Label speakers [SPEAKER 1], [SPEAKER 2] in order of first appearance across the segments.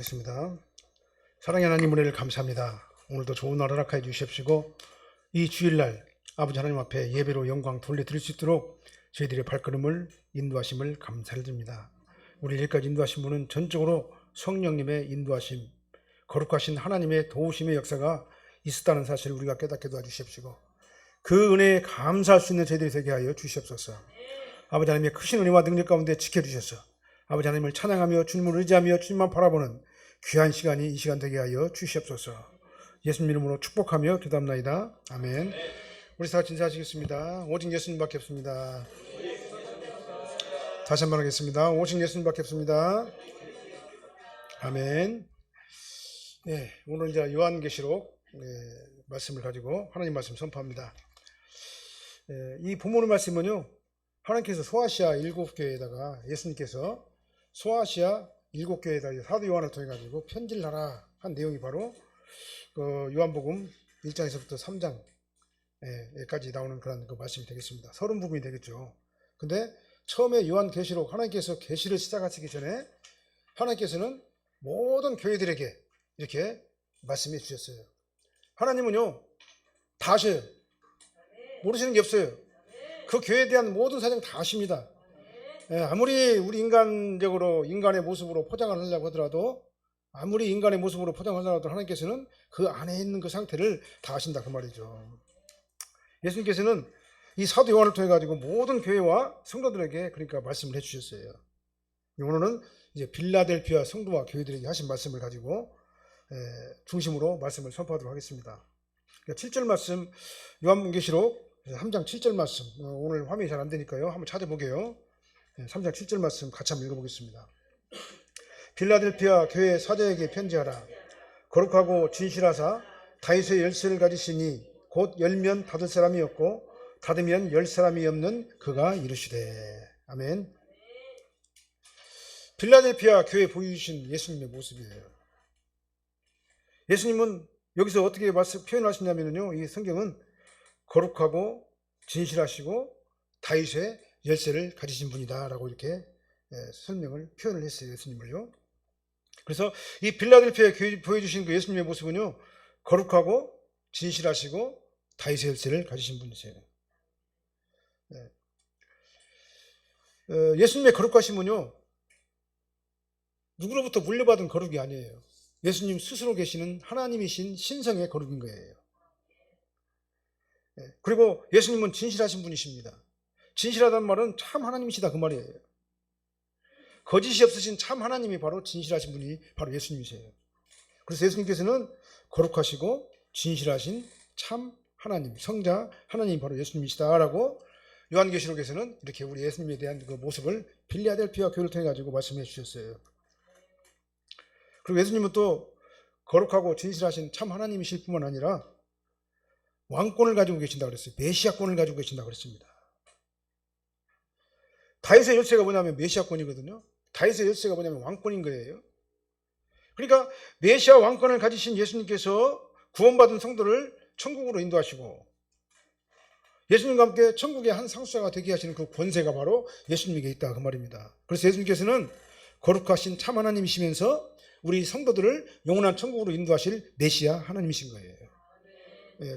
[SPEAKER 1] 겠습니다. 사랑의 하나님 은혜를 감사합니다. 오늘도 좋은 날 허락하여 주십시고 이 주일날 아버지 하나님 앞에 예배로 영광 돌려드릴 수 있도록 저희들의 발걸음을 인도하심을 감사를 드립니다. 우리 여기까지 인도하신 분은 전적으로 성령님의 인도하심, 거룩하신 하나님의 도우심의 역사가 있었다는 사실을 우리가 깨닫게 도와주십시고 그 은혜에 감사할 수 있는 저희들이 되게 하여 주시옵소서. 아버지 하나님의 크신 은혜와 능력 가운데 지켜주셔서 아버지 하나님을 찬양하며 주님을 의지하며 주님만 바라보는 귀한 시간이 이 시간 되게 하여 주시옵소서. 예수님 이름으로 축복하며 기도합나이다. 아멘. 우리 다 인사하시겠습니다. 오직 예수님밖에 없습니다. 다시 한번 하겠습니다. 오직 예수님밖에 없습니다. 아멘. 네, 오늘 이제 요한계시록 말씀을 가지고 하나님 말씀 선포합니다. 이 본문의 말씀은요, 하나님께서 소아시아 7교회에다가 예수님께서 소아시아 7교회에다 사도 요한을 통해 가지고 편지를 하라 한 내용이 바로 요한복음 1장에서부터 3장까지 나오는 그런 말씀이 되겠습니다. 30부분이 되겠죠. 근데 처음에 요한계시록 하나님께서 계시를 시작하시기 전에 하나님께서는 모든 교회들에게 이렇게 말씀해 주셨어요. 하나님은요 다 아셔요. 모르시는 게 없어요. 그 교회에 대한 모든 사정 다 아십니다. 아무리 우리 인간적으로 인간의 모습으로 포장을 하려고 하더라도 아무리 인간의 모습으로 포장하더라도 하나님께서는 그 안에 있는 그 상태를 다 아신다 그 말이죠. 예수님께서는 이 사도 요한을 통해 가지고 모든 교회와 성도들에게 그러니까 말씀을 해주셨어요. 오늘은 이제 빌라델피아 성도와 교회들에게 하신 말씀을 가지고 중심으로 말씀을 선포하도록 하겠습니다. 7절 말씀 요한계시록 3장 7절 말씀 오늘 화면이 잘 안 되니까요. 한번 찾아보게요. 3장 7절 말씀 같이 한번 읽어보겠습니다. 빌라델피아 교회 사도에게 편지하라. 거룩하고 진실하사 다윗의 열쇠를 가지시니 곧 열면 닫을 사람이 없고 닫으면 열 사람이 없는 그가 이르시되. 아멘. 빌라델피아 교회에 보여주신 예수님의 모습이에요. 예수님은 여기서 어떻게 표현하시냐면요, 이 성경은 거룩하고 진실하시고 다윗의 열쇠를 가지신 분이다 라고 이렇게 표현을 했어요. 예수님을요. 그래서 이 빌라델피아에 보여주신 그 예수님의 모습은요, 거룩하고 진실하시고 다윗의 열쇠를 가지신 분이세요. 예수님의 거룩하심은요, 누구로부터 물려받은 거룩이 아니에요. 예수님 스스로 계시는 하나님이신 신성의 거룩인 거예요. 그리고 예수님은 진실하신 분이십니다. 진실하다는 말은 참 하나님이시다 그 말이에요. 거짓이 없으신 참 하나님이 바로 진실하신 분이 바로 예수님이세요. 그래서 예수님께서는 거룩하시고 진실하신 참 하나님, 성자 하나님이 바로 예수님이시다라고 요한계시록에서는 이렇게 우리 예수님에 대한 그 모습을 빌라델피아 교회를 통해 가지고 말씀해 주셨어요. 그리고 예수님은 또 거룩하고 진실하신 참 하나님이실 뿐만 아니라 왕권을 가지고 계신다 그랬어요. 메시아권을 가지고 계신다 그랬습니다. 다윗의 열쇠가 뭐냐면 메시아권이거든요. 다윗의 열쇠가 뭐냐면 왕권인 거예요. 그러니까 메시아 왕권을 가지신 예수님께서 구원받은 성도를 천국으로 인도하시고 예수님과 함께 천국의 한 상수자가 되게 하시는 그 권세가 바로 예수님에게 있다 그 말입니다. 그래서 예수님께서는 거룩하신 참 하나님이시면서 우리 성도들을 영원한 천국으로 인도하실 메시아 하나님이신 거예요.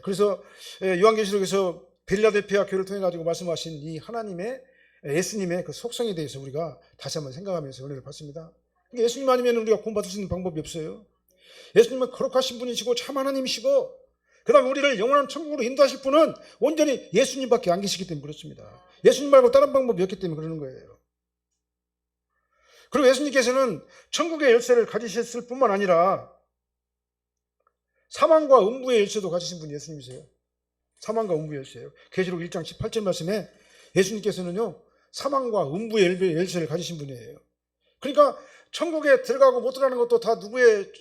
[SPEAKER 1] 그래서 요한계시록에서 빌라델피아 교회를 통해 가지고 말씀하신 이 하나님의 예수님의 그 속성에 대해서 우리가 다시 한번 생각하면서 은혜를 받습니다. 예수님 아니면 우리가 구원받을 수 있는 방법이 없어요. 예수님은 거룩하신 분이시고 참 하나님이시고 그 다음에 우리를 영원한 천국으로 인도하실 분은 온전히 예수님밖에 안 계시기 때문에 그렇습니다. 예수님 말고 다른 방법이 없기 때문에 그러는 거예요. 그리고 예수님께서는 천국의 열쇠를 가지셨을 뿐만 아니라 사망과 음부의 열쇠도 가지신 분이 예수님이세요. 사망과 음부의 열쇠예요. 계시록 1장 18절 말씀에 예수님께서는요 사망과 음부의 열쇠를 가지신 분이에요. 그러니까 천국에 들어가고 못 들어가는 것도 다 누구의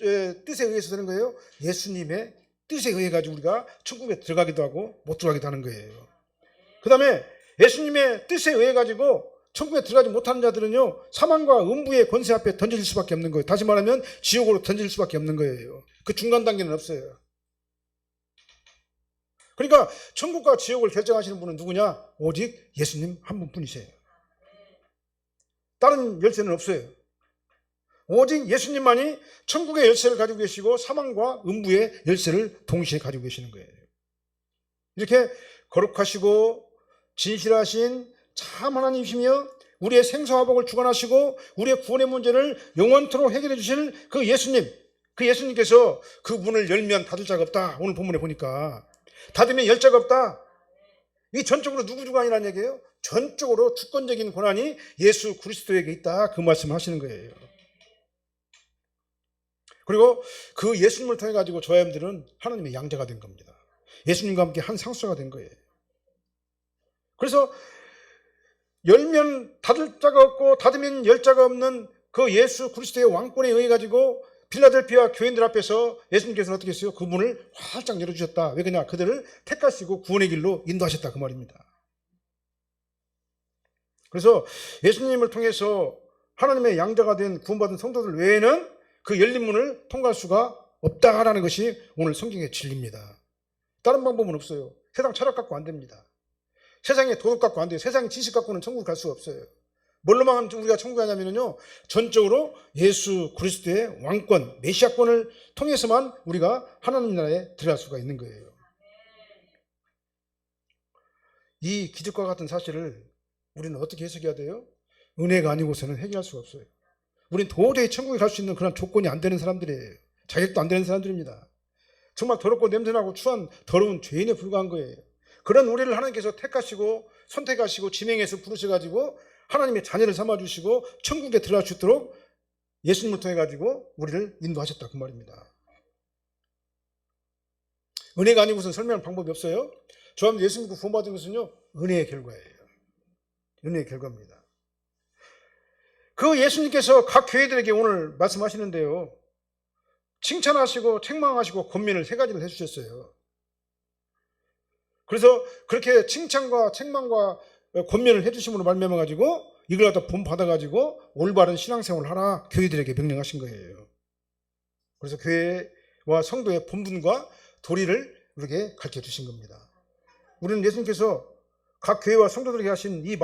[SPEAKER 1] 뜻에 의해서 되는 거예요? 예수님의 뜻에 의해 가지고 우리가 천국에 들어가기도 하고 못 들어가기도 하는 거예요. 그 다음에 예수님의 뜻에 의해 가지고 천국에 들어가지 못하는 자들은요 사망과 음부의 권세 앞에 던질 수밖에 없는 거예요. 다시 말하면 지옥으로 던질 수밖에 없는 거예요. 그 중간 단계는 없어요. 그러니까 천국과 지옥을 결정하시는 분은 누구냐? 오직 예수님 한 분뿐이세요. 다른 열쇠는 없어요. 오직 예수님만이 천국의 열쇠를 가지고 계시고 사망과 음부의 열쇠를 동시에 가지고 계시는 거예요. 이렇게 거룩하시고 진실하신 참 하나님이시며 우리의 생사화복을 주관하시고 우리의 구원의 문제를 영원토록 해결해 주실 그 예수님, 그 예수님께서 그 문을 열면 닫을 자가 없다. 오늘 본문에 보니까 닫으면 열 자가 없다. 이 전적으로 누구 주관이라는 얘기예요? 전적으로 주권적인 권한이 예수 그리스도에게 있다. 그 말씀을 하시는 거예요. 그리고 그 예수님을 통해 가지고 저와 여러분들은 하나님의 양자가 된 겁니다. 예수님과 함께 한 상수가 된 거예요. 그래서 열면 닫을 자가 없고 닫으면 열 자가 없는 그 예수 그리스도의 왕권에 의해 가지고 필라델피아 교인들 앞에서 예수님께서는 어떻게 했어요? 그 문을 활짝 열어주셨다. 왜 그러냐? 그들을 택하시고 구원의 길로 인도하셨다. 그 말입니다. 그래서 예수님을 통해서 하나님의 양자가 된 구원받은 성도들 외에는 그 열린 문을 통과할 수가 없다라는 것이 오늘 성경의 진리입니다. 다른 방법은 없어요. 세상 철학 갖고 안 됩니다. 세상의 도덕 갖고 안 돼요. 세상의 지식 갖고는 천국 갈 수가 없어요. 뭘로만 우리가 천국 가냐면요, 전적으로 예수 그리스도의 왕권, 메시아권을 통해서만 우리가 하나님 나라에 들어갈 수가 있는 거예요. 이 기적과 같은 사실을 우리는 어떻게 해석해야 돼요? 은혜가 아니고서는 해결할 수가 없어요. 우리는 도저히 천국에 갈 수 있는 그런 조건이 안 되는 사람들이에요. 자격도 안 되는 사람들입니다. 정말 더럽고 냄새나고 추한 더러운 죄인에 불과한 거예요. 그런 우리를 하나님께서 택하시고 선택하시고 지명해서 부르셔가지고 하나님의 자녀를 삼아주시고 천국에 들어갈 수 있도록 예수님을 통해 가지고 우리를 인도하셨다. 그 말입니다. 은혜가 아니고서는 설명할 방법이 없어요. 저와 예수님 구원받은 것은요, 은혜의 결과예요. 은혜의 결과입니다. 그 예수님께서 각 교회들에게 오늘 말씀하시는데요, 칭찬하시고 책망하시고 권면을 세 가지를 해주셨어요. 그래서 그렇게 칭찬과 책망과 권면을 해주심으로 말미암아 가지고 이걸 갖다 본받아 가지고 올바른 신앙생활을 하라 교회들에게 명령하신 거예요. 그래서 교회와 성도의 본분과 도리를 우리에게 가르쳐 주신 겁니다. 우리는 예수님께서 각 교회와 성도들에게 하신 이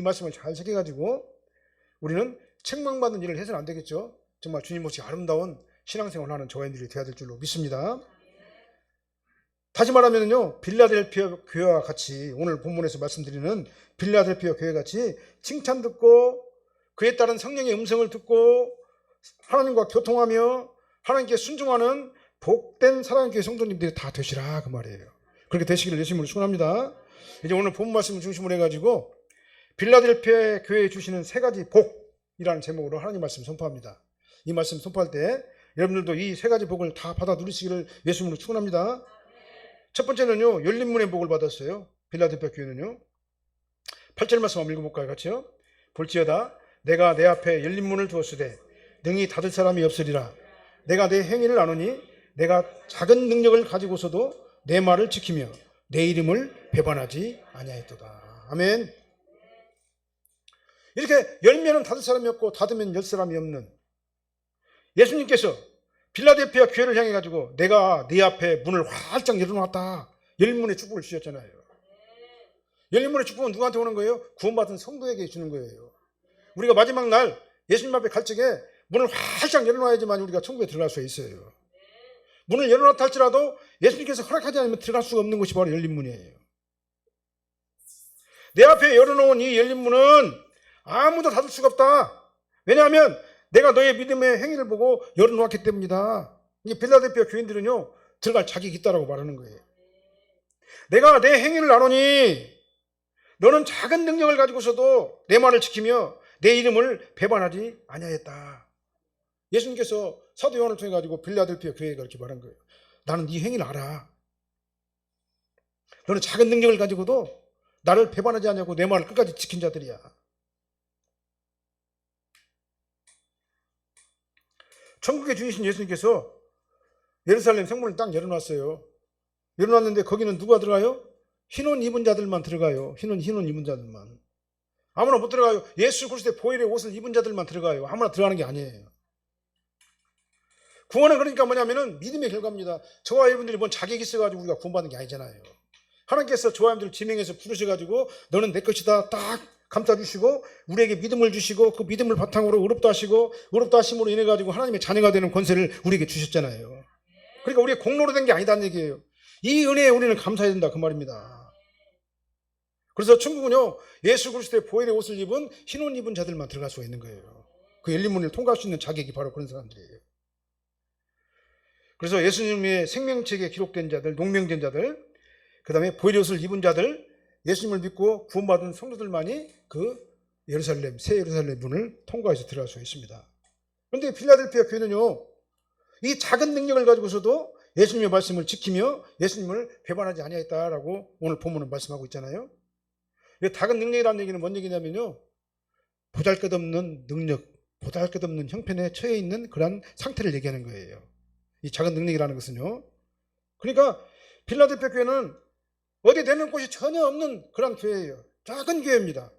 [SPEAKER 1] 말씀을 잘 새겨 가지고 우리는 책망받는 일을 해서는 안 되겠죠. 정말 주님 모시 아름다운 신앙생활을 하는 저희들이 되어야 될 줄로 믿습니다. 다시 말하면요, 빌라델피아 교회와 같이 오늘 본문에서 말씀드리는 빌라델피아 교회 같이 칭찬 듣고 그에 따른 성령의 음성을 듣고 하나님과 교통하며 하나님께 순종하는 복된 사랑의 교회 성도님들이 다 되시라 그 말이에요. 그렇게 되시기를 예수님으로 축원합니다. 이제 오늘 본문 말씀을 중심으로 해가지고 빌라델피아 교회에 주시는 세 가지 복이라는 제목으로 하나님 말씀 선포합니다. 이 말씀 선포할 때 여러분들도 이 세 가지 복을 다 받아 누리시기를 예수님으로 축원합니다. 첫 번째는요, 열린 문의 복을 받았어요. 빌라델피아 교회는요. 8절 말씀 한번 읽어볼까요? 같이요. 볼지어다 내가 내 앞에 열린 문을 두었으되 능히 닫을 사람이 없으리라. 내가 내 행위를 아노니 내가 작은 능력을 가지고서도 내 말을 지키며 내 이름을 배반하지 아니하였도다. 아멘. 이렇게 열면은 닫을 사람이 없고 닫으면 열 사람이 없는 예수님께서 빌라델피아 교회를 향해 가지고 내가 네 앞에 문을 활짝 열어놨다. 열문의 축복을 주셨잖아요. 열문의 축복은 누구한테 오는 거예요? 구원받은 성도에게 주는 거예요. 우리가 마지막 날 예수님 앞에 갈 적에 문을 활짝 열어놔야지만 우리가 천국에 들어갈 수 있어요. 문을 열어놨다 할지라도 예수님께서 허락하지 않으면 들어갈 수가 없는 것이 바로 열린 문이에요. 내 앞에 열어놓은 이 열린 문은 아무도 닫을 수가 없다. 왜냐하면 내가 너의 믿음의 행위를 보고 열어놓았기 때문이다. 이 빌라델피아 교인들은요, 들어갈 자격이 있다라고 말하는 거예요. 내가 내 행위를 아노니 너는 작은 능력을 가지고서도 내 말을 지키며 내 이름을 배반하지 아니하였다. 예수님께서 사도 요한을 통해 가지고 빌라델피아 교회에 그렇게 말한 거예요. 나는 네 행위를 알아. 너는 작은 능력을 가지고도 나를 배반하지 않냐고 내 말을 끝까지 지킨 자들이야. 천국에 주이신 예수님께서 예루살렘 성문을 딱 열어놨어요. 열어놨는데 거기는 누가 들어가요? 흰 옷 입은 자들만 들어가요. 흰 옷 입은 자들만. 아무나 못 들어가요. 예수 그리스도의 보혈의 옷을 입은 자들만 들어가요. 아무나 들어가는 게 아니에요. 구원은 그러니까 뭐냐면은 믿음의 결과입니다. 저와 여러분들이 뭔 자격이 있어가지고 우리가 구원받는 게 아니잖아요. 하나님께서 저와 여러분들을 지명해서 부르셔가지고 너는 내 것이다 딱 감싸주시고 우리에게 믿음을 주시고 그 믿음을 바탕으로 의롭다 하시고 의롭다 하심으로 인해 가지고 하나님의 자녀가 되는 권세를 우리에게 주셨잖아요. 그러니까 우리의 공로로 된 게 아니다는 얘기예요. 이 은혜에 우리는 감사해야 된다 그 말입니다. 그래서 천국은요, 예수 그리스도의 보혈의 옷을 입은 흰 옷 입은 자들만 들어갈 수가 있는 거예요. 그 열린문을 통과할 수 있는 자격이 바로 그런 사람들이에요. 그래서 예수님의 생명책에 기록된 자들, 농명된 자들, 그 다음에 보혈의 옷을 입은 자들, 예수님을 믿고 구원받은 성도들만이 그 예루살렘, 새 예루살렘 문을 통과해서 들어갈 수가 있습니다. 그런데 필라델피아 교회는요, 이 작은 능력을 가지고서도 예수님의 말씀을 지키며 예수님을 배반하지 아니하였다라고 오늘 본문은 말씀하고 있잖아요. 이 작은 능력이라는 얘기는 뭔 얘기냐면요, 보잘것없는 능력, 보잘것없는 형편에 처해 있는 그런 상태를 얘기하는 거예요. 이 작은 능력이라는 것은요. 그러니까 필라델피아 교회는 어디 내는 곳이 전혀 없는 그런 교회예요. 작은 교회입니다.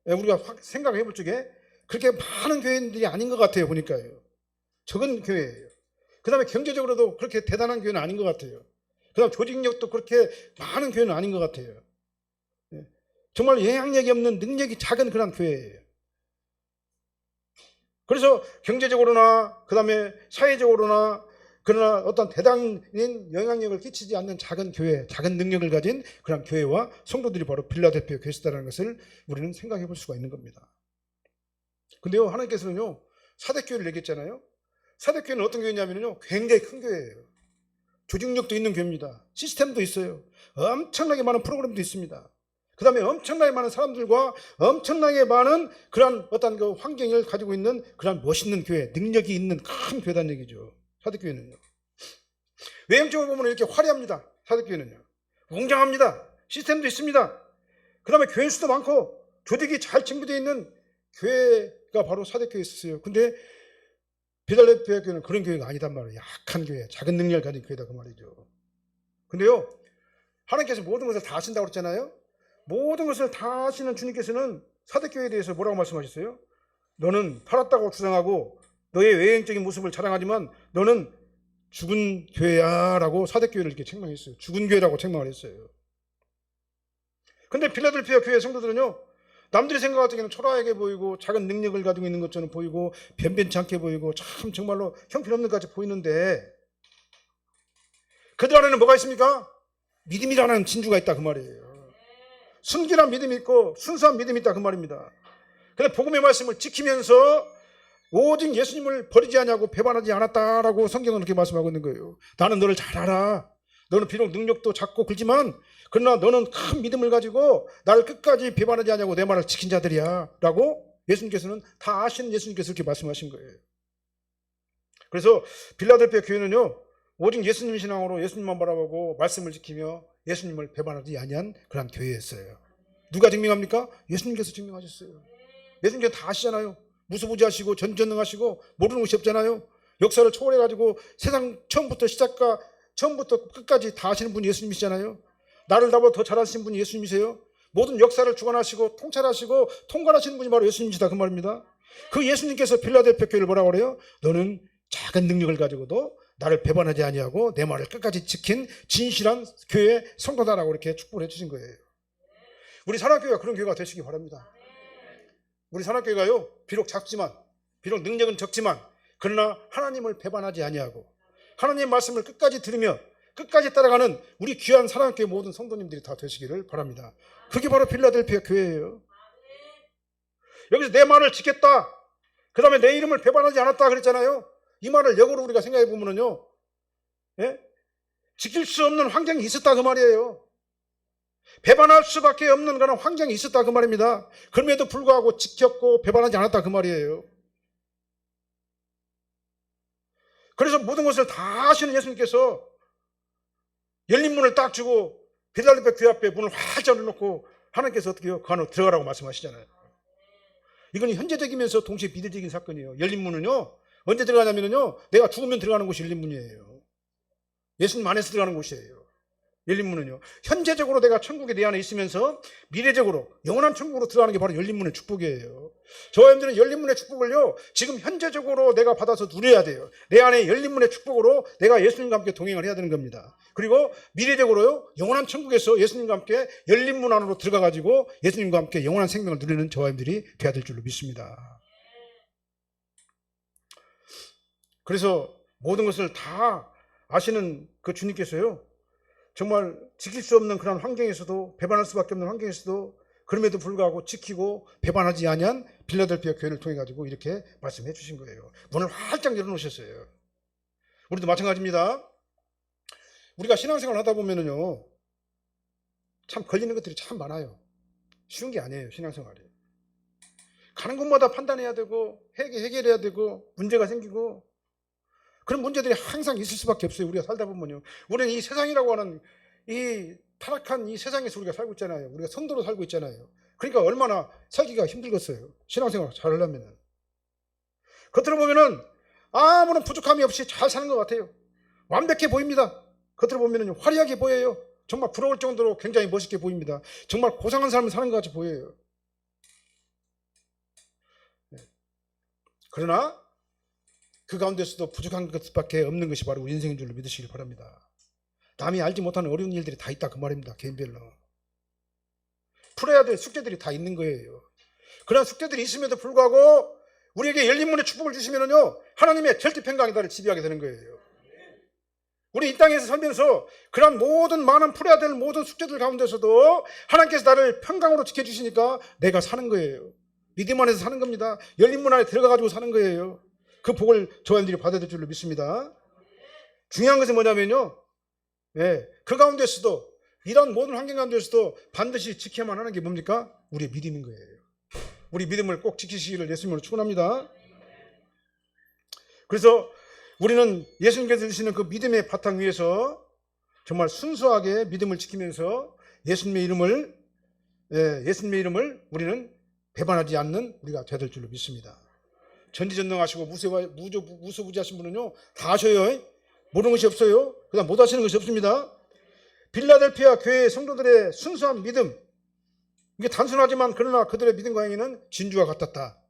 [SPEAKER 1] 우리가 생각해 볼 적에 그렇게 많은 교회들이 아닌 것 같아요. 보니까요. 적은 교회예요. 그 다음에 경제적으로도 그렇게 대단한 교회는 아닌 것 같아요. 그 다음 조직력도 그렇게 많은 교회는 아닌 것 같아요. 정말 영향력이 없는 능력이 작은 그런 교회예요. 그래서 경제적으로나 그 다음에 사회적으로나 그러나 어떤 대단한 영향력을 끼치지 않는 작은 교회, 작은 능력을 가진 그런 교회와 성도들이 바로 필라델피아 교회였다는 것을 우리는 생각해 볼 수가 있는 겁니다. 근데요, 하나님께서는요, 사대교회를 얘기했잖아요. 사대교회는 어떤 교회냐면요, 굉장히 큰 교회예요. 조직력도 있는 교회입니다. 시스템도 있어요. 엄청나게 많은 프로그램도 있습니다. 그 다음에 엄청나게 많은 사람들과 엄청나게 많은 그런 어떤 그 환경을 가지고 있는 그런 멋있는 교회, 능력이 있는 큰 교회란 얘기죠. 사대교회는요. 외형적으로 보면 이렇게 화려합니다. 사대교회는요. 웅장합니다. 시스템도 있습니다. 그 다음에 교인 수도 많고 조직이 잘 정비되어 있는 교회가 바로 사대교회에 있었어요. 근데 필라델피아 교회는 그런 교회가 아니단 말이에요. 약한 교회, 작은 능력을 가진 교회다 그 말이죠. 근데요, 하나님께서 모든 것을 다 하신다고 그랬잖아요. 모든 것을 다 하시는 주님께서는 사대교회에 대해서 뭐라고 말씀하셨어요? 너는 팔았다고 주장하고 너의 외형적인 모습을 자랑하지만 너는 죽은 교회야 라고 사대교회를 이렇게 책망했어요. 죽은 교회라고 책망을 했어요. 근데 필라델피아 교회 성도들은요, 남들이 생각할 때는 초라하게 보이고 작은 능력을 가지고 있는 것처럼 보이고 변변치 않게 보이고 참 정말로 형편없는 것 같이 보이는데 그들 안에는 뭐가 있습니까? 믿음이라는 진주가 있다 그 말이에요. 순결한 믿음이 있고 순수한 믿음이 있다 그 말입니다. 근데 복음의 말씀을 지키면서 오직 예수님을 버리지 않냐고 배반하지 않았다라고 성경은 그렇게 말씀하고 있는 거예요. 나는 너를 잘 알아. 너는 비록 능력도 작고 그렇지만 그러나 너는 큰 믿음을 가지고 나를 끝까지 배반하지 않냐고 내 말을 지킨 자들이야 라고 예수님께서는 다 아시는 예수님께서 이렇게 말씀하신 거예요. 그래서 필라델피아 교회는요, 오직 예수님 신앙으로 예수님만 바라보고 말씀을 지키며 예수님을 배반하지 아니한 그런 교회였어요. 누가 증명합니까? 예수님께서 증명하셨어요. 예수님께서 다 아시잖아요. 무소부지하시고 전전능하시고 모르는 것이 없잖아요. 역사를 초월해가지고 세상 처음부터 끝까지 다 아시는 분이 예수님이시잖아요. 나를 나보다 더 잘하시는 분이 예수님이세요. 모든 역사를 주관하시고 통찰하시고 통관하시는 분이 바로 예수님이시다 그 말입니다. 그 예수님께서 필라델피아 교회를 뭐라고 그래요? 너는 작은 능력을 가지고도 나를 배반하지 아니하고 내 말을 끝까지 지킨 진실한 교회 성도다라고 이렇게 축복을 해주신 거예요. 우리 사랑교회가 그런 교회가 되시기 바랍니다. 우리 사랑교회가요, 비록 작지만, 비록 능력은 적지만, 그러나 하나님을 배반하지 아니하고 하나님의 말씀을 끝까지 들으며 끝까지 따라가는 우리 귀한 사랑교회 모든 성도님들이 다 되시기를 바랍니다. 그게 바로 필라델피아 교회예요. 여기서 내 말을 지켰다, 그 다음에 내 이름을 배반하지 않았다 그랬잖아요. 이 말을 역으로 우리가 생각해 보면요, 예? 지킬 수 없는 환경이 있었다 그 말이에요. 배반할 수밖에 없는 그런 환경이 있었다 그 말입니다. 그럼에도 불구하고 지켰고 배반하지 않았다 그 말이에요. 그래서 모든 것을 다 하시는 예수님께서 열린 문을 딱 주고 필라델피아 교회 앞에 문을 활짝 열어놓고 하나님께서 어떻게 해요? 그 안으로 들어가라고 말씀하시잖아요. 이건 현재적이면서 동시에 미래적인 사건이에요. 열린 문은요, 언제 들어가냐면요, 내가 죽으면 들어가는 곳이 열린 문이에요. 예수님 안에서 들어가는 곳이에요. 열린 문은요. 현재적으로 내가 천국에 내 안에 있으면서 미래적으로 영원한 천국으로 들어가는 게 바로 열린 문의 축복이에요. 저와 여러분들은 열린 문의 축복을요, 지금 현재적으로 내가 받아서 누려야 돼요. 내 안에 열린 문의 축복으로 내가 예수님과 함께 동행을 해야 되는 겁니다. 그리고 미래적으로요, 영원한 천국에서 예수님과 함께 열린 문 안으로 들어가가지고 예수님과 함께 영원한 생명을 누리는 저와 여러분들이 돼야 될 줄로 믿습니다. 그래서 모든 것을 다 아시는 그 주님께서요, 정말 지킬 수 없는 그런 환경에서도, 배반할 수밖에 없는 환경에서도 그럼에도 불구하고 지키고 배반하지 아니한 빌라델피아 교회를 통해 가지고 이렇게 말씀해 주신 거예요. 문을 활짝 열어놓으셨어요. 우리도 마찬가지입니다. 우리가 신앙생활을 하다 보면은요, 참 걸리는 것들이 참 많아요. 쉬운 게 아니에요, 신앙생활이. 가는 곳마다 판단해야 되고 해결해야 되고 문제가 생기고 그런 문제들이 항상 있을 수밖에 없어요. 우리가 살다 보면요. 우리는 이 세상이라고 하는 이 타락한 이 세상에서 우리가 살고 있잖아요. 우리가 성도로 살고 있잖아요. 그러니까 얼마나 살기가 힘들겠어요. 신앙생활 잘 하려면. 겉으로 보면은 아무런 부족함이 없이 잘 사는 것 같아요. 완벽해 보입니다. 겉으로 보면은 화려하게 보여요. 정말 부러울 정도로 굉장히 멋있게 보입니다. 정말 고상한 삶을 사는 것 같이 보여요. 그러나 그 가운데서도 부족한 것밖에 없는 것이 바로 우리 인생인 줄로 믿으시길 바랍니다. 남이 알지 못하는 어려운 일들이 다 있다 그 말입니다. 개인별로. 풀어야 될 숙제들이 다 있는 거예요. 그런 숙제들이 있음에도 불구하고 우리에게 열린 문의 축복을 주시면은요, 하나님의 절대 평강이 나를 지배하게 되는 거예요. 우리 이 땅에서 살면서 그런 모든 많은 풀어야 될 모든 숙제들 가운데서도 하나님께서 나를 평강으로 지켜주시니까 내가 사는 거예요. 믿음 안에서 사는 겁니다. 열린 문 안에 들어가가지고 사는 거예요. 그 복을 저희들이 받아야 될 줄로 믿습니다. 중요한 것은 뭐냐면요, 그 가운데서도 이런 모든 환경 가운데서도 반드시 지켜야만 하는 게 뭡니까? 우리의 믿음인 거예요. 우리 믿음을 꼭 지키시기를 예수님으로 축원합니다. 그래서 우리는 예수님께서 주시는 그 믿음의 바탕 위에서 정말 순수하게 믿음을 지키면서 예수님의 이름을 우리는 배반하지 않는 우리가 되야 될 줄로 믿습니다. 전지전능하시고 무소부지하신 분은요, 다 아셔요. 모르는 것이 없어요. 그다음 못 하시는 것이 없습니다. 빌라델피아 교회 성도들의 순수한 믿음, 이게 단순하지만 그러나 그들의 믿음과 행위는 진주와 같았다.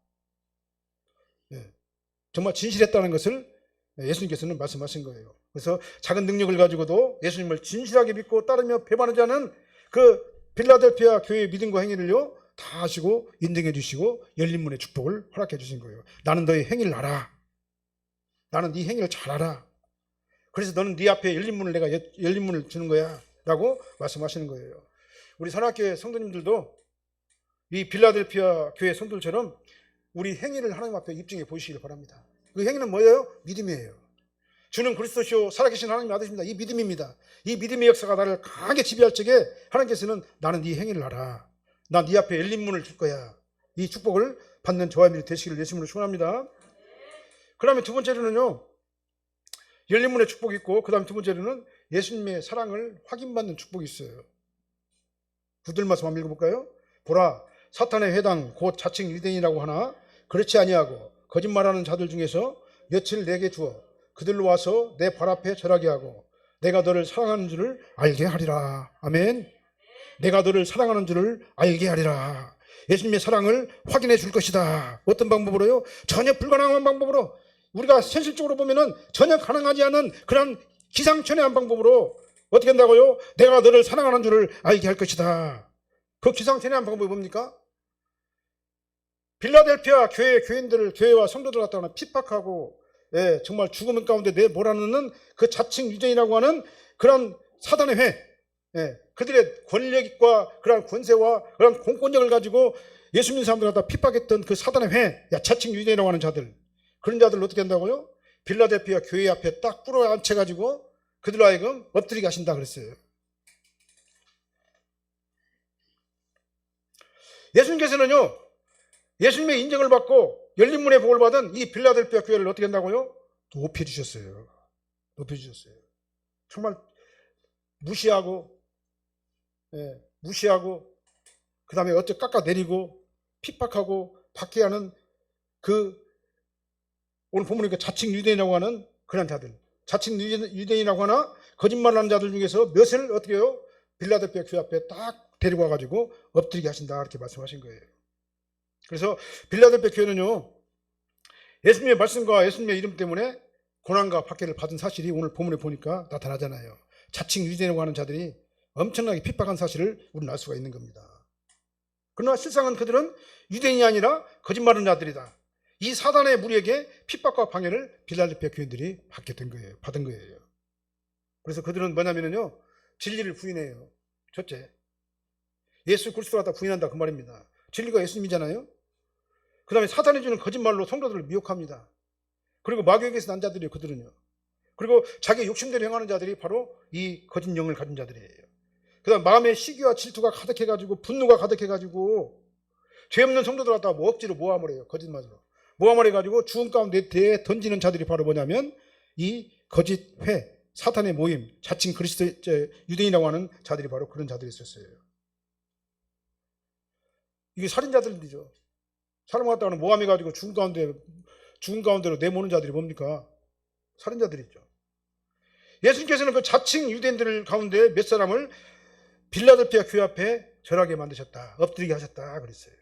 [SPEAKER 1] 정말 진실했다는 것을 예수님께서는 말씀하신 거예요. 그래서 작은 능력을 가지고도 예수님을 진실하게 믿고 따르며 배반하지 않은 그 빌라델피아 교회의 믿음과 행위를요, 다 하시고 인정해 주시고 열린 문의 축복을 허락해 주신 거예요. 나는 너의 행위를 알아. 나는 네 행위를 잘 알아. 그래서 너는 네 앞에 열린 문을 내가 열린 문을 주는 거야 라고 말씀하시는 거예요. 우리 선악교회 성도님들도 이 빌라델피아 교회 성도들처럼 우리 행위를 하나님 앞에 입증해 보시길 바랍니다. 그 행위는 뭐예요? 믿음이에요. 주는 그리스도시요 살아계신 하나님의 아들입니다. 이 믿음입니다. 이 믿음의 역사가 나를 강하게 지배할 적에 하나님께서는 나는 네 행위를 알아. 나 네 앞에 열린 문을 줄 거야. 이 축복을 받는 저와 여러분이 되시기를 예수님으로 축원합니다. 그 다음에 두 번째로는요, 열린 문의 축복이 있고, 그 다음에 두 번째로는 예수님의 사랑을 확인받는 축복이 있어요. 구들 말씀 한번 읽어볼까요? 보라, 사탄의 회당 곧 자칭 유대인이라고 하나 그렇지 아니하고 거짓말하는 자들 중에서 며칠 내게 주어 그들로 와서 내 발 앞에 절하게 하고 내가 너를 사랑하는 줄을 알게 하리라. 아멘. 내가 너를 사랑하는 줄을 알게 하리라. 예수님의 사랑을 확인해 줄 것이다. 어떤 방법으로요? 전혀 불가능한 방법으로, 우리가 현실적으로 보면은 전혀 가능하지 않은 그런 기상천외한 방법으로 어떻게 한다고요? 내가 너를 사랑하는 줄을 알게 할 것이다. 그 기상천외한 방법이 뭡니까? 빌라델피아 교회와 성도들 갖다가 핍박하고, 정말 죽음 가운데 내몰아넣는 그 자칭 유대인이라고 하는 그런 사단의 회, 그들의 권력과 그런 권세와 그런 공권력을 가지고 예수 믿는 사람들 갖다 핍박했던 그 사단의 회, 자칭 유대인이라고 하는 자들, 그런 자들을 어떻게 한다고요? 빌라델피아 교회 앞에 딱 끌어 앉혀가지고 그들로 하여금 엎드리게 하신다 그랬어요. 예수님께서는요, 예수님의 인정을 받고 열린 문의 복을 받은 이 빌라델피아 교회를 어떻게 한다고요? 높여주셨어요. 높여주셨어요. 정말 무시하고 그 다음에 어째 깎아내리고 핍박하고 받게 하는 그 오늘 본문에 자칭 유대인이라고 하는 그런 자들, 자칭 유대인이라고 하나 거짓말하는 자들 중에서 몇을 어떻게 해요? 빌라델피아 교회 앞에 딱 데리고 와가지고 엎드리게 하신다 이렇게 말씀하신 거예요. 그래서 빌라델피아 교회는요, 예수님의 말씀과 예수님의 이름 때문에 고난과 박해를 받은 사실이 오늘 본문에 보니까 나타나잖아요. 자칭 유대인이라고 하는 자들이 엄청나게 핍박한 사실을 우리는 알 수가 있는 겁니다. 그러나 실상은 그들은 유대인이 아니라 거짓말하는 자들이다. 이 사단의 무리에게 핍박과 방해를 빌라델피아 교인들이 받은 거예요. 그래서 그들은 뭐냐면요, 진리를 부인해요. 첫째, 예수 그리스도가 다 부인한다 그 말입니다. 진리가 예수님이잖아요. 그 다음에 사단이 주는 거짓말로 성도들을 미혹합니다. 그리고 마귀에게서 난 자들이에요, 그들은요. 그리고 자기 욕심대로 행하는 자들이 바로 이 거짓 영을 가진 자들이에요. 그 다음 마음에 시기와 질투가 가득해가지고 분노가 가득해가지고 죄 없는 성도들 갖다가 뭐 억지로 모함을 해요. 거짓말로 모함을 해가지고 죽음 가운데 대에 던지는 자들이 바로 뭐냐면 이 거짓 회, 사탄의 모임, 자칭 그리스도 유대인이라고 하는 자들이 바로 그런 자들이 있었어요. 이게 살인자들이죠. 사람 갖다가는 모함해가지고 죽음 가운데로 내모는 자들이 뭡니까? 살인자들이죠. 예수님께서는 그 자칭 유대인들 가운데 몇 사람을 빌라델피아 교회 앞에 절하게 만드셨다, 엎드리게 하셨다 그랬어요.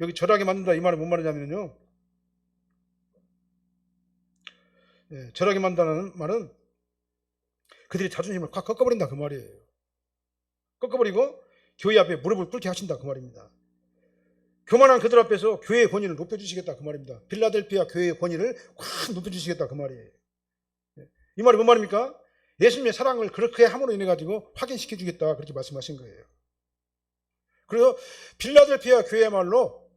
[SPEAKER 1] 여기 절하게 만든다 이 말은 뭔 말이냐면요, 절하게 만든다는 말은 그들의 자존심을 꽉 꺾어버린다 그 말이에요. 꺾어버리고 교회 앞에 무릎을 꿇게 하신다 그 말입니다. 교만한 그들 앞에서 교회의 권위를 높여주시겠다 그 말입니다. 빌라델피아 교회의 권위를 확 높여주시겠다 그 말이에요. 이 말이 뭔 말입니까? 예수님의 사랑을 그렇게 함으로 인해 가지고 확인시켜 주겠다 그렇게 말씀하신 거예요. 그래서 빌라델피아 교회야말로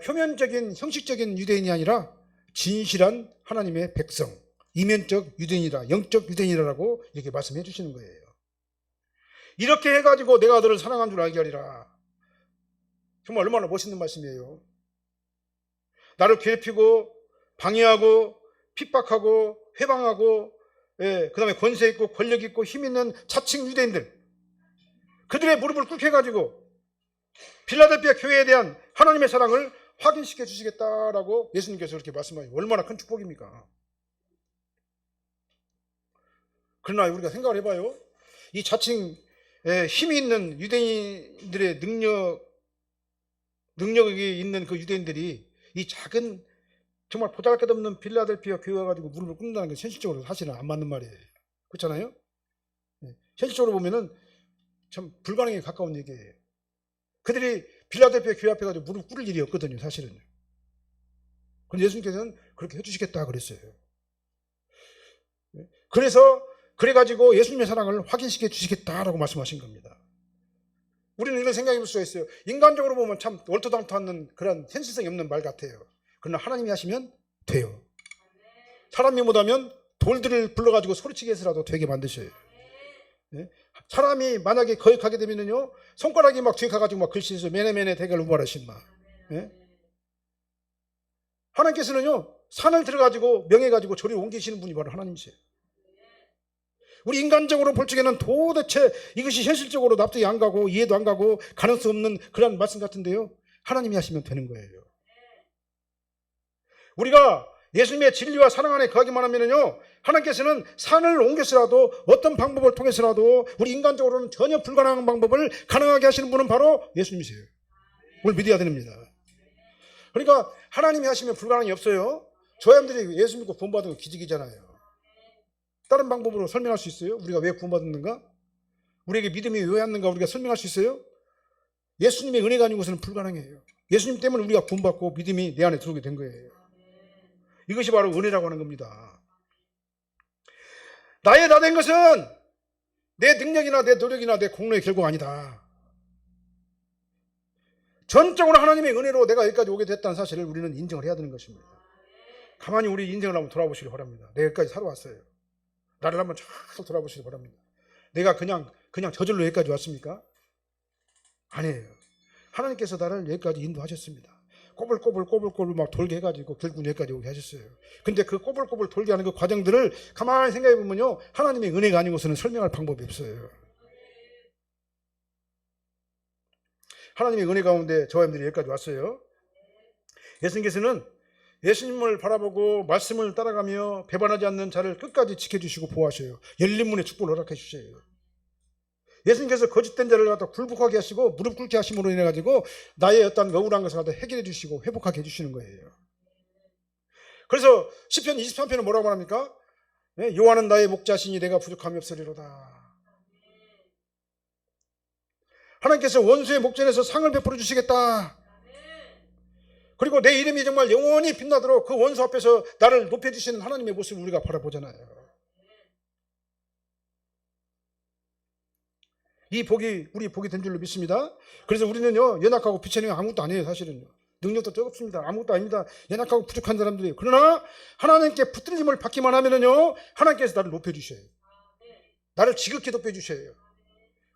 [SPEAKER 1] 표면적인 형식적인 유대인이 아니라 진실한 하나님의 백성, 이면적 유대인이라, 영적 유대인이라고 이렇게 말씀해 주시는 거예요. 이렇게 해가지고 내가 너를 사랑한 줄 알게 하리라. 정말 얼마나 멋있는 말씀이에요. 나를 괴롭히고 방해하고 핍박하고 회방하고 그 다음에 권세 있고 권력 있고 힘 있는 자칭 유대인들, 그들의 무릎을 꿇게 해가지고 빌라델피아 교회에 대한 하나님의 사랑을 확인시켜 주시겠다라고 예수님께서 그렇게 말씀하시고 얼마나 큰 축복입니까? 그러나 우리가 생각을 해봐요. 이 자칭 힘이 있는 유대인들의 능력이 있는 그 유대인들이 이 작은 정말 보잘것없는 빌라델피아 교회 가지고 무릎을 꿇는다는 게 현실적으로 사실은 안 맞는 말이에요. 그렇잖아요? 현실적으로 보면은 참 불가능에 가까운 얘기예요. 그들이 빌라델피아 교회 앞에 가지고 무릎 꿇을 일이 없거든요, 사실은. 그런데 예수님께서는 그렇게 해주시겠다 그랬어요. 그래가지고 예수님의 사랑을 확인시켜 주시겠다라고 말씀하신 겁니다. 우리는 이런 생각해 볼 수가 있어요. 인간적으로 보면 참 얼토당토 않는 그런 현실성이 없는 말 같아요. 그러나 하나님이 하시면 돼요. 사람이 못하면 돌들을 불러가지고 소리치게 해서라도 되게 만드셔요. 사람이 만약에 거역하게 되면요, 손가락이 막 뒤에 가가지고 막 글씨에서 매네매네 대결 우발하신 마. 하나님께서는요, 산을 들어가지고 명해가지고 저리 옮기시는 분이 바로 하나님이세요. 우리 인간적으로 볼 적에는 도대체 이것이 현실적으로 납득이 안 가고 이해도 안 가고 가능성 없는 그런 말씀 같은데요, 하나님이 하시면 되는 거예요. 우리가 예수님의 진리와 사랑 안에 거하기만 하면요, 하나님께서는 산을 옮겨서라도 어떤 방법을 통해서라도 우리 인간적으로는 전혀 불가능한 방법을 가능하게 하시는 분은 바로 예수님이세요. 그걸 믿어야 됩니다. 그러니까 하나님이 하시면 불가능이 없어요. 저 사람들이 예수 믿고 구원받은 거 기적이잖아요. 다른 방법으로 설명할 수 있어요? 우리가 왜 구원받았는가? 우리에게 믿음이 왜 왔는가 우리가 설명할 수 있어요? 예수님의 은혜가 아닌 것은 불가능해요. 예수님 때문에 우리가 구원받고 믿음이 내 안에 들어오게 된 거예요. 이것이 바로 은혜라고 하는 겁니다. 나의 다 된 것은 내 능력이나 내 노력이나 내 공로의 결과가 아니다. 전적으로 하나님의 은혜로 내가 여기까지 오게 됐다는 사실을 우리는 인정을 해야 되는 것입니다. 가만히 우리 인생을 한번 돌아보시기 바랍니다. 내가 여기까지 살아왔어요. 나를 한번 쫙 돌아보시기 바랍니다. 내가 그냥 저절로 여기까지 왔습니까? 아니에요. 하나님께서 나를 여기까지 인도하셨습니다. 꼬불꼬불 막 돌게 해가지고 결국 여기까지 오게 하셨어요. 근데 그 꼬불꼬불 돌게 하는 그 과정들을 가만히 생각해 보면요, 하나님의 은혜가 아니고서는 설명할 방법이 없어요. 하나님의 은혜 가운데 저와 여러분들이 여기까지 왔어요. 예수님께서는 예수님을 바라보고 말씀을 따라가며 배반하지 않는 자를 끝까지 지켜주시고 보호하셔요. 열린 문의 축복을 허락해 주셔요. 예수님께서 거짓된 자를 갖다 굴복하게 하시고 무릎 꿇게 하심으로 인해 가지고 나의 어떤 억울한 것을 갖다 해결해 주시고 회복하게 해주시는 거예요. 그래서 시편 23편은 뭐라고 말합니까? 여호와는 나의 목자시니 내가 부족함이 없으리로다. 하나님께서 원수의 목전에서 상을 베풀어 주시겠다. 그리고 내 이름이 정말 영원히 빛나도록 그 원수 앞에서 나를 높여주시는 하나님의 모습을 우리가 바라보잖아요. 이 복이 우리 복이 된 줄로 믿습니다. 그래서 우리는요, 연약하고 비천이 아무것도 아니에요. 사실은요, 능력도 적습니다. 아무것도 아닙니다. 연약하고 부족한 사람들이에요. 그러나 하나님께 붙들림을 받기만 하면은요, 하나님께서 나를 높여주셔요. 나를 지극히 높여주셔요.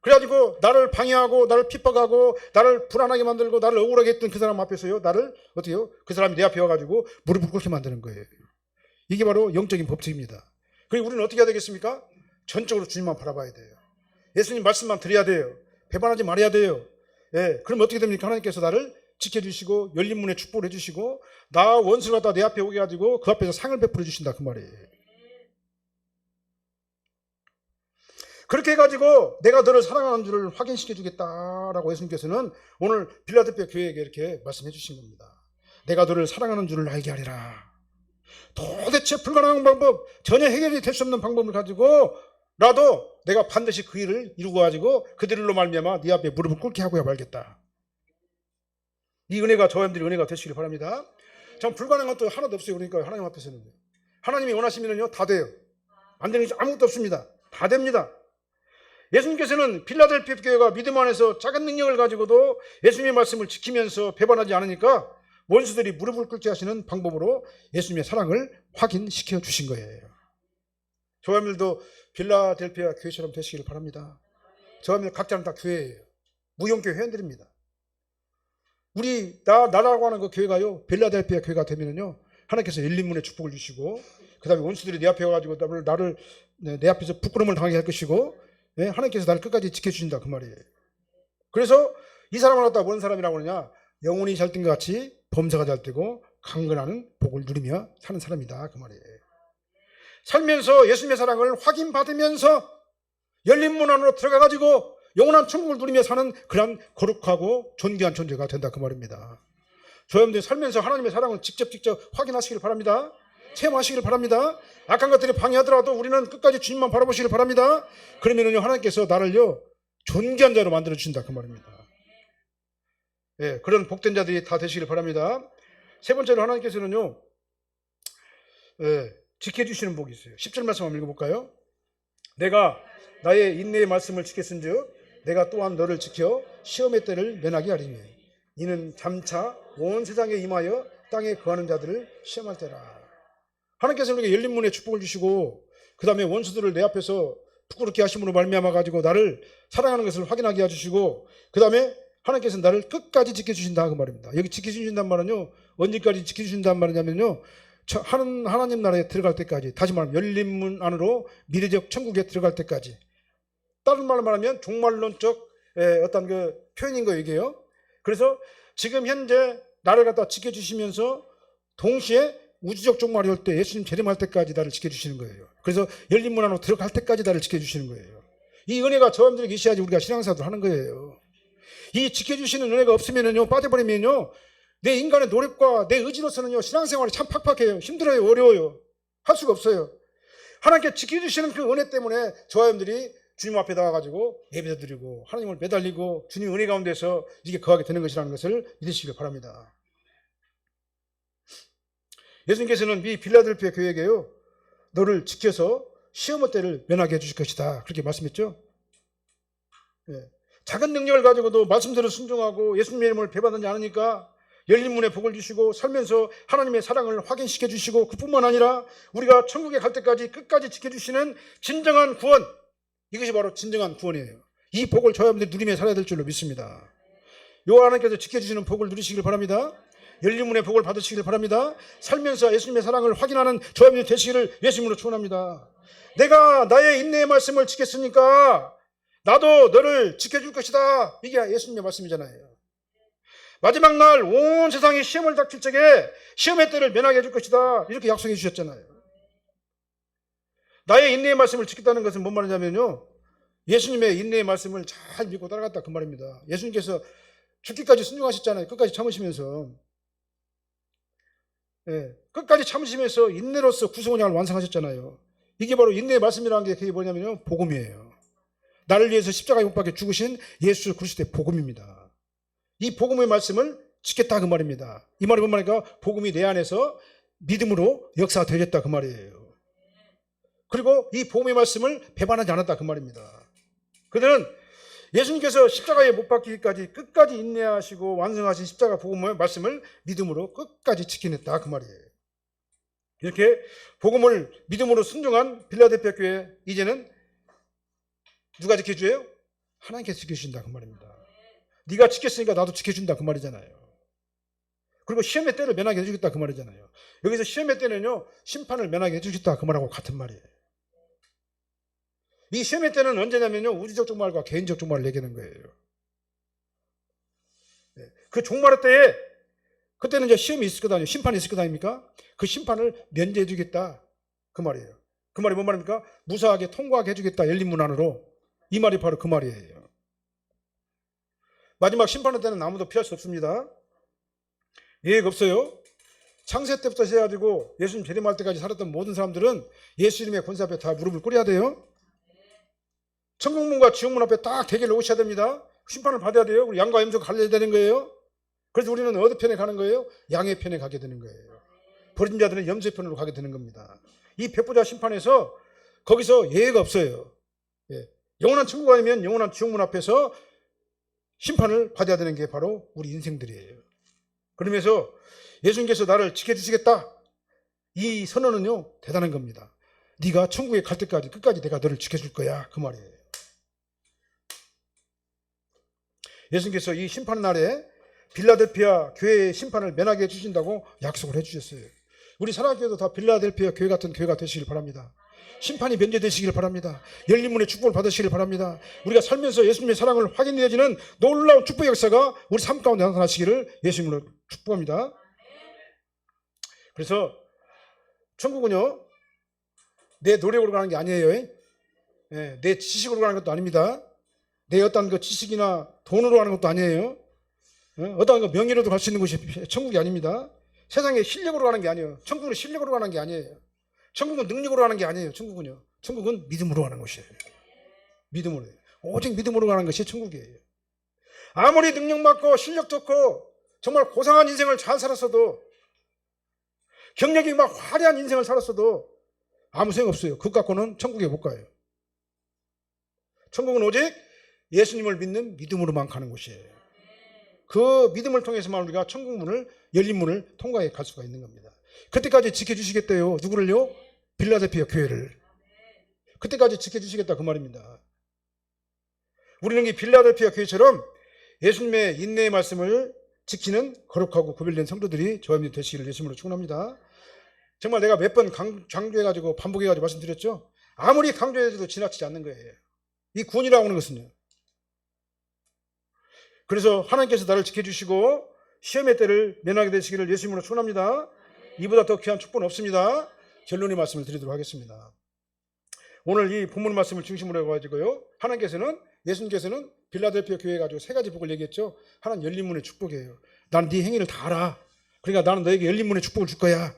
[SPEAKER 1] 그래가지고 나를 방해하고 나를 핍박하고 나를 불안하게 만들고 나를 억울하게 했던 그 사람 앞에서요, 나를 어떻게요? 그 사람이 내 앞에 와가지고 무릎을 꿇게 만드는 거예요. 이게 바로 영적인 법칙입니다. 그리고 우리는 어떻게 해야 되겠습니까? 전적으로 주님만 바라봐야 돼요. 예수님 말씀만 드려야 돼요. 배반하지 말아야 돼요. 예, 그럼 어떻게 됩니까? 하나님께서 나를 지켜주시고 열린 문에 축복을 해주시고 나 원수를 갖다 내 앞에 오게 가지고 그 앞에서 상을 베풀어 주신다, 그 말이에요. 그렇게 해가지고 내가 너를 사랑하는 줄을 확인시켜 주겠다라고 예수님께서는 오늘 빌라델피아 교회에게 이렇게 말씀해 주신 겁니다. 내가 너를 사랑하는 줄을 알게 하리라. 도대체 불가능한 방법, 전혀 해결이 될 수 없는 방법을 가지고 라도 내가 반드시 그 일을 이루고 가지고 그들로 말미암아 네 앞에 무릎을 꿇게 하고야 말겠다. 이 은혜가 저와 여러분들의 은혜가 되시길 바랍니다. 참 불가능한 것도 하나도 없어요. 그러니까 하나님 앞에서는 하나님이 원하시면요 다 돼요. 안 되는 게 아무것도 없습니다. 다 됩니다. 예수님께서는 빌라델피아 교회가 믿음 안에서 작은 능력을 가지고도 예수님의 말씀을 지키면서 배반하지 않으니까 원수들이 무릎을 꿇게 하시는 방법으로 예수님의 사랑을 확인시켜 주신 거예요. 저와 여러분들도 빌라델피아 교회처럼 되시길 바랍니다. 저와 여러분들 각자는 다 교회예요. 무용교회 회원들입니다. 나라고 하는 그 교회가요, 빌라델피아 교회가 되면은요, 하나님께서 열린 문에 축복을 주시고, 그 다음에 원수들이 내 앞에 와가지고 나를 내 앞에서 부끄러움을 당하게 할 것이고, 하나님께서 나를 끝까지 지켜주신다, 그 말이에요. 그래서 이 사람을 갖다 뭔 사람이라고 하느냐? 영혼이 잘 된 것 같이 범사가 잘 되고 강건하는 복을 누리며 사는 사람이다, 그 말이에요. 살면서 예수님의 사랑을 확인받으면서 열린 문 안으로 들어가가지고 영원한 천국을 누리며 사는 그런 거룩하고 존귀한 존재가 된다, 그 말입니다. 여러분들 살면서 하나님의 사랑을 직접 확인하시길 바랍니다. 체험하시길 바랍니다. 악한 것들이 방해하더라도 우리는 끝까지 주님만 바라보시길 바랍니다. 그러면은요, 하나님께서 나를요 존귀한 자로 만들어 주신다, 그 말입니다. 예, 그런 복된 자들이 다 되시길 바랍니다. 세 번째로 하나님께서는요, 지켜주시는 복이 있어요. 10절 말씀 한번 읽어볼까요? 내가 나의 인내의 말씀을 지켰은즉 내가 또한 너를 지켜 시험의 때를 면하게 하리니 이는 잠차 온 세상에 임하여 땅에 거하는 자들을 시험할 때라. 하나님께서 우리에게 열린 문에 축복을 주시고 그 다음에 원수들을 내 앞에서 부끄럽게 하심으로 말미암아 가지고 나를 사랑하는 것을 확인하게 해주시고 그 다음에 하나님께서 나를 끝까지 지켜주신다, 그 말입니다. 여기 지켜주신다는 말은요, 언제까지 지켜주신다는 말이냐면요, 하나님 나라에 들어갈 때까지, 다시 말하면 열린 문 안으로 미래적 천국에 들어갈 때까지. 다른 말로 말하면 종말론적 어떤 그 표현인 거예요, 이게요. 그래서 지금 현재 나를 갖다 지켜주시면서 동시에 우주적 종말이 올 때 예수님 재림할 때까지 나를 지켜주시는 거예요. 그래서 열린 문 안으로 들어갈 때까지 나를 지켜주시는 거예요. 이 은혜가 저함들에게 있어야지 우리가 신앙생활을 하는 거예요. 이 지켜주시는 은혜가 없으면요, 빠져버리면요, 내 인간의 노력과 내 의지로서는요, 신앙생활이 참 팍팍해요. 힘들어요. 어려워요. 할 수가 없어요. 하나님께 지켜주시는 그 은혜 때문에 저와 여러분들이 주님 앞에 나와가지고 예배도 드리고 하나님을 매달리고 주님 은혜 가운데서 이게 거하게 되는 것이라는 것을 믿으시길 바랍니다. 예수님께서는 이 빌라델피아 교회에게요, 너를 지켜서 시험의 때를 면하게 해주실 것이다, 그렇게 말씀했죠. 작은 능력을 가지고도 말씀대로 순종하고 예수님의 이름을 배반하지 않으니까 열린 문에 복을 주시고 살면서 하나님의 사랑을 확인시켜 주시고 그뿐만 아니라 우리가 천국에 갈 때까지 끝까지 지켜주시는 진정한 구원, 이것이 바로 진정한 구원이에요. 이 복을 저와 여러분들이 누리며 살아야 될 줄로 믿습니다. 요 하나님께서 지켜주시는 복을 누리시길 바랍니다. 열린 문의 복을 받으시길 바랍니다. 살면서 예수님의 사랑을 확인하는 저와 여러분들이 되시기를 예수님으로 축원합니다. 내가 나의 인내의 말씀을 지켰으니까 나도 너를 지켜줄 것이다, 이게 예수님의 말씀이잖아요. 마지막 날 온 세상에 시험을 닥칠 적에 시험의 때를 면하게 해줄 것이다. 이렇게 약속해 주셨잖아요. 나의 인내의 말씀을 지켰다는 것은 뭔 말이냐면요, 예수님의 인내의 말씀을 잘 믿고 따라갔다 그 말입니다. 예수님께서 죽기까지 순종하셨잖아요. 끝까지 참으시면서. 예, 끝까지 참으시면서 인내로서 구속의 양을 완성하셨잖아요. 이게 바로 인내의 말씀이라는 게 그게 뭐냐면요, 복음이에요. 나를 위해서 십자가에 못 박혀 죽으신 예수 그리스도의 복음입니다. 이 복음의 말씀을 지켰다 그 말입니다. 이 말이 뭔 말입니까? 복음이 내 안에서 믿음으로 역사되겠다 그 말이에요. 그리고 이 복음의 말씀을 배반하지 않았다 그 말입니다. 그들은 예수님께서 십자가에 못 박히기까지 끝까지 인내하시고 완성하신 십자가 복음의 말씀을 믿음으로 끝까지 지켜냈다 그 말이에요. 이렇게 복음을 믿음으로 순종한 빌라델피아 교회, 이제는 누가 지켜줘요? 하나님께서 지켜주신다 그 말입니다. 네가 지켰으니까 나도 지켜준다 그 말이잖아요. 그리고 시험의 때를 면하게 해주겠다 그 말이잖아요. 여기서 시험의 때는요, 심판을 면하게 해주겠다 그 말하고 같은 말이에요. 이 시험의 때는 언제냐면요, 우주적 종말과 개인적 종말을 얘기하는 거예요. 그 종말의 때에, 그때는 이제 시험이 있을 것 아니에요. 심판이 있을 것 아닙니까? 그 심판을 면제해 주겠다 그 말이에요. 그 말이 뭔 말입니까? 무사하게 통과하게 해주겠다, 열린 문 안으로. 이 말이 바로 그 말이에요. 마지막 심판의 때는 아무도 피할 수 없습니다. 예외가 없어요. 창세 때부터 시작해가지고 예수님 재림할 때까지 살았던 모든 사람들은 예수 이름의 권세 앞에 다 무릎을 꿇어야 돼요. 천국문과 지옥문 앞에 딱 대결을 오셔야 됩니다. 심판을 받아야 돼요. 우리 양과 염소 갈려야 되는 거예요. 그래서 우리는 어느 편에 가는 거예요? 양의 편에 가게 되는 거예요. 버린 자들은 염소의 편으로 가게 되는 겁니다. 이 백보자 심판에서 거기서 예외가 없어요. 예. 영원한 천국 아니면 영원한 지옥문 앞에서 심판을 받아야 되는 게 바로 우리 인생들이에요. 그러면서 예수님께서 나를 지켜주시겠다, 이 선언은요 대단한 겁니다. 네가 천국에 갈 때까지 끝까지 내가 너를 지켜줄 거야 그 말이에요. 예수님께서 이 심판 날에 빌라델피아 교회의 심판을 면하게 해주신다고 약속을 해주셨어요. 우리 사랑교회도 다 빌라델피아 교회 같은 교회가 되시길 바랍니다. 심판이 면제되시길 바랍니다. 열린 문의 축복을 받으시길 바랍니다. 우리가 살면서 예수님의 사랑을 확인해지는 놀라운 축복의 역사가 우리 삶 가운데 나타나시기를 예수님으로 축복합니다. 그래서 천국은요 내 노력으로 가는 게 아니에요. 내 지식으로 가는 것도 아닙니다. 내 어떤 그 지식이나 돈으로 가는 것도 아니에요. 어떤 그 명예로도 갈 수 있는 곳이 천국이 아닙니다. 세상에 실력으로 가는 게 아니에요. 천국은 실력으로 가는 게 아니에요. 천국은 능력으로 가는 게 아니에요. 천국은요. 천국은 믿음으로 가는 것이에요. 믿음으로. 오직 믿음으로 가는 것이 천국이에요. 아무리 능력 많고 실력 좋고 정말 고상한 인생을 잘 살았어도, 경력이 막 화려한 인생을 살았어도 아무 소용 없어요. 그것 갖고는 천국에 못 가요. 천국은 오직 예수님을 믿는 믿음으로만 가는 곳이에요. 그 믿음을 통해서만 우리가 천국 문을, 열린 문을 통과해 갈 수가 있는 겁니다. 그때까지 지켜주시겠대요. 누구를요? 빌라델피아 교회를. 그때까지 지켜주시겠다 그 말입니다. 우리는 이 빌라델피아 교회처럼 예수님의 인내의 말씀을 지키는 거룩하고 구별된 성도들이 저와 여러분이 되시기를 예수님으로 축원합니다. 정말 내가 몇 번 강조해가지고 반복해가지고 말씀드렸죠. 아무리 강조해도 지나치지 않는 거예요. 이 구원이라고 하는 것은요. 그래서 하나님께서 나를 지켜주시고 시험의 때를 면하게 되시기를 예수님으로 축원합니다. 이보다 더 귀한 축복은 없습니다. 결론의 말씀을 드리도록 하겠습니다. 오늘 이 본문 말씀을 중심으로 해가지고요, 하나님께서는, 예수님께서는 빌라델피아 교회에 가지고 세 가지 복을 얘기했죠. 하나는 열린 문의 축복이에요. 나는 네 행위를 다 알아. 그러니까 나는 너에게 열린 문의 축복을 줄 거야.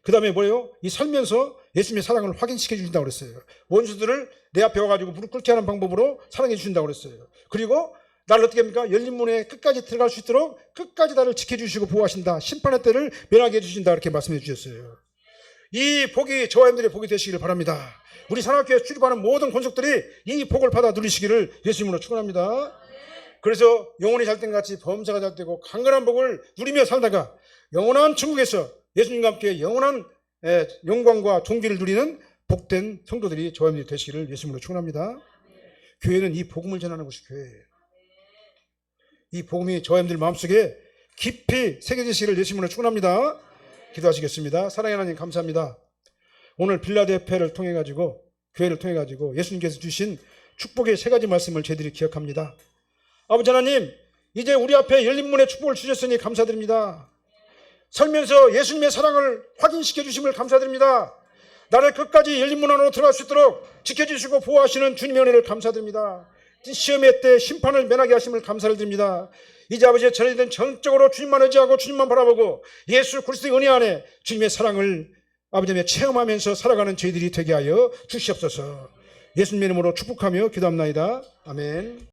[SPEAKER 1] 그 다음에 뭐예요? 이 살면서 예수님의 사랑을 확인시켜 주신다고 그랬어요. 원수들을 내 앞에 와가지고 무릎 꿇게 하는 방법으로 사랑해 주신다고 그랬어요. 그리고 나를 어떻게 합니까? 열린 문에 끝까지 들어갈 수 있도록 끝까지 나를 지켜주시고 보호하신다. 심판의 때를 면하게 해주신다. 이렇게 말씀해 주셨어요. 이 복이 저와 여러분들의 복이 되시기를 바랍니다. 우리 산악교회 출입하는 모든 권속들이 이 복을 받아 누리시기를 예수님으로 축원합니다. 그래서 영혼이 잘 된 같이 범사가 잘 되고 강건한 복을 누리며 살다가 영원한 천국에서 예수님과 함께 영원한 영광과 존귀를 누리는 복된 성도들이 저와 여러분들이 되시기를 예수님으로 축원합니다. 교회는 이 복음을 전하는 것이 교회예요. 이 복음이 저와 여러분들 마음속에 깊이 새겨지시기를 예수님으로 축원합니다. 기도하시겠습니다. 사랑의 하나님 감사합니다. 오늘 빌라델피아를 통해 가지고, 교회를 통해 가지고 예수님께서 주신 축복의 세 가지 말씀을 저희들이 기억합니다. 아버지 하나님, 이제 우리 앞에 열린 문의 축복을 주셨으니 감사드립니다. 살면서 예수님의 사랑을 확인시켜 주심을 감사드립니다. 나를 끝까지 열린 문 안으로 들어갈 수 있도록 지켜주시고 보호하시는 주님의 은혜를 감사드립니다. 시험의 때 심판을 면하게 하심을 감사를 드립니다. 이제 아버지의 전해된 전적으로 주님만 의지하고 주님만 바라보고 예수 그리스도의 은혜 안에 주님의 사랑을 아버지의 체험하면서 살아가는 저희들이 되게 하여 주시옵소서. 예수님의 이름으로 축복하며 기도합나이다. 아멘.